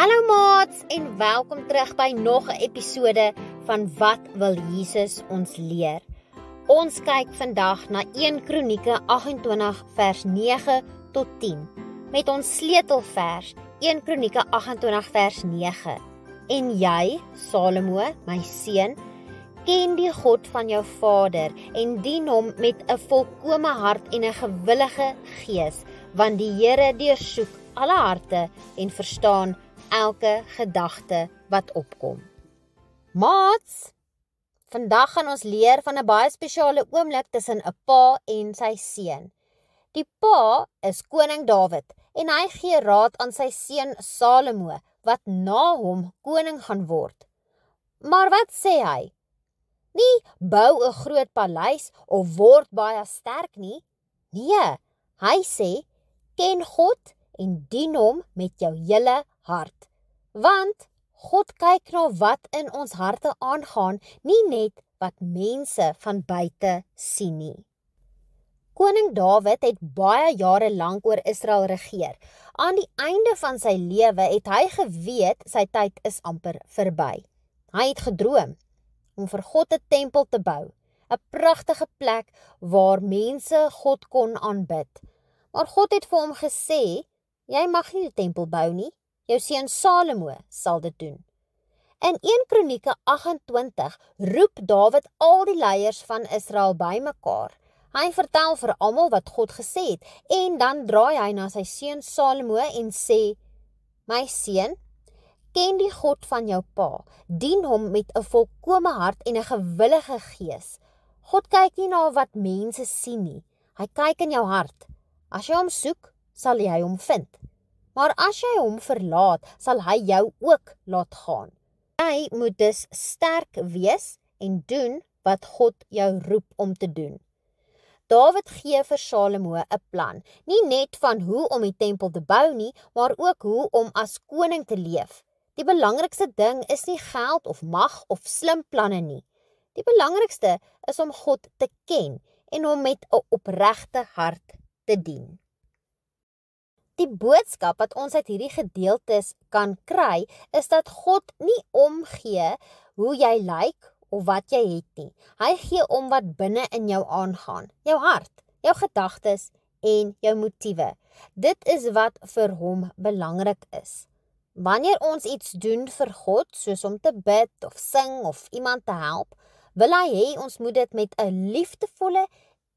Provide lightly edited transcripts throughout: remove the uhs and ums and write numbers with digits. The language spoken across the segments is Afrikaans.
Hallo maats en welkom terug by nog 'n episode van Wat wil Jesus ons leer? Ons kyk vandag na 1 Kronieke 28 vers 9 tot 10 met ons sleutelvers 1 Kronieke 28 vers 9. En jy, Salomo, my seun, ken die God van jou vader en dien hom met 'n volkome hart en 'n gewillige gees, want die Here deursoek alle harte en verstaan elke gedagte wat opkom. Maats, vandag gaan ons leer van 'n baie spesiale oomblik tussen 'n pa en sy seun. Die pa is koning Dawid en hy gee raad aan sy seun Salomo wat na hom koning gaan word. Maar wat sê hy? Nie bou 'n groot paleis of word baie sterk nie. Nee, hy sê ken God en dien hom met jou hele hart. Want God kyk na wat in ons harte aangaan, nie net wat mense van buite sien nie. Koning Dawid het baie jare lank oor Israel regeer. Aan die einde van sy lewe het hy geweet sy tyd is amper verby. Hy het gedroom om vir God 'n tempel te bou, 'n pragtige plek waar mense God kon aanbid. Maar God het vir hom gesê, jy mag nie die tempel bou nie, jou seun Salomo sal dit doen. In 1 Kronieke 28 roep Dawid al die leiers van Israel bymekaar. Hy vertel vir almal wat God gesê het en dan draai hy na sy seun Salomo en sê, my seun, ken die God van jou pa, dien hom met 'n volkome hart en 'n gewillige gees. God kyk nie na wat mense sien nie, hy kyk in jou hart. As jy hom soek, sal jy hom vind. Maar as jy hom verlaat, sal hy jou ook laat gaan. Jy moet dus sterk wees en doen wat God jou roep om te doen. Dawid gee vir Salomo 'n plan, nie net van hoe om die tempel te bou nie, maar ook hoe om as koning te leef. Die belangrikste ding is nie geld of mag of slim planne nie. Die belangrikste is om God te ken en hom met 'n opregte hart te dien. Die boodskap wat ons uit hierdie gedeeltes kan kry, is dat God nie omgee hoe jy lyk of wat jy het nie. Hy gee om wat binne in jou aangaan, jou hart, jou gedagtes en jou motiewe. Dit is wat vir hom belangrik is. Wanneer ons iets doen vir God, soos om te bid of sing of iemand te help, wil hy hê ons moet dit met 'n liefdevolle,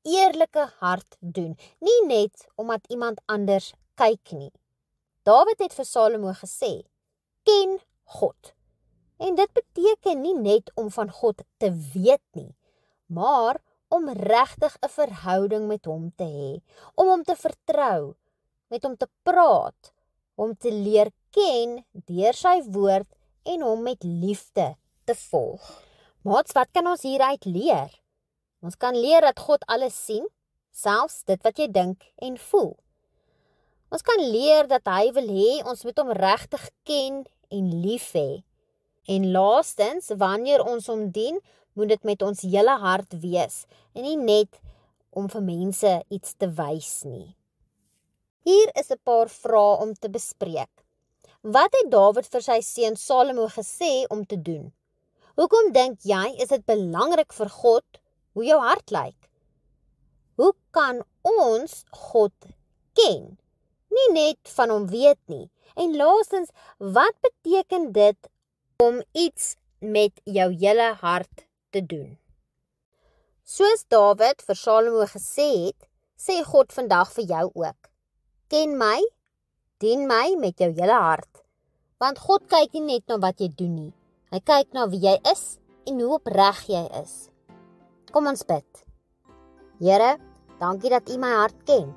eerlike hart doen, nie net omdat iemand anders kyk nie. Dawid het vir Salomo gesê, ken God. En dit beteken nie net om van God te weet nie, maar om regtig 'n verhouding met hom te hê, om hom te vertrou, met hom te praat, om te leer ken deur sy woord en hom met liefde te volg. Maats, wat kan ons hieruit leer? Ons kan leer dat God alles sien, selfs dit wat jy dink en voel. Ons kan leer dat hy wil hê ons moet hom regtig ken en lief hê. En laastens, wanneer ons hom dien, moet dit met ons hele hart wees en nie net om vir mense iets te wys nie. Hier is 'n paar vrae om te bespreek. Wat het Dawid vir sy seun Salomo gesê om te doen? Hoekom dink jy is dit belangrik vir God hoe jou hart lyk? Hoe kan ons God ken? Nie net van hom weet nie. En laastens, wat beteken dit om iets met jou hele hart te doen? Soos Dawid vir Salomo gesê het, sê God vandag vir jou ook. Ken my, dien my met jou hele hart. Want God kyk nie net na wat jy doen nie. Hy kyk na wie jy is en hoe opreg jy is. Kom ons bid. Here, dankie dat U my hart ken.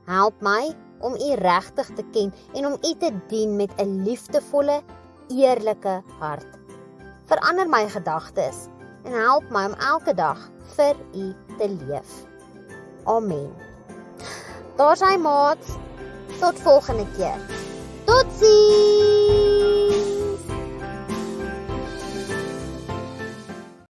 Help my om U regtig te ken en om U te dien met 'n liefdevolle, eerlike hart. Verander my gedagtes en help my om elke dag vir U te leef. Amen. Daar's hy maats. Tot volgende keer. Totsiens!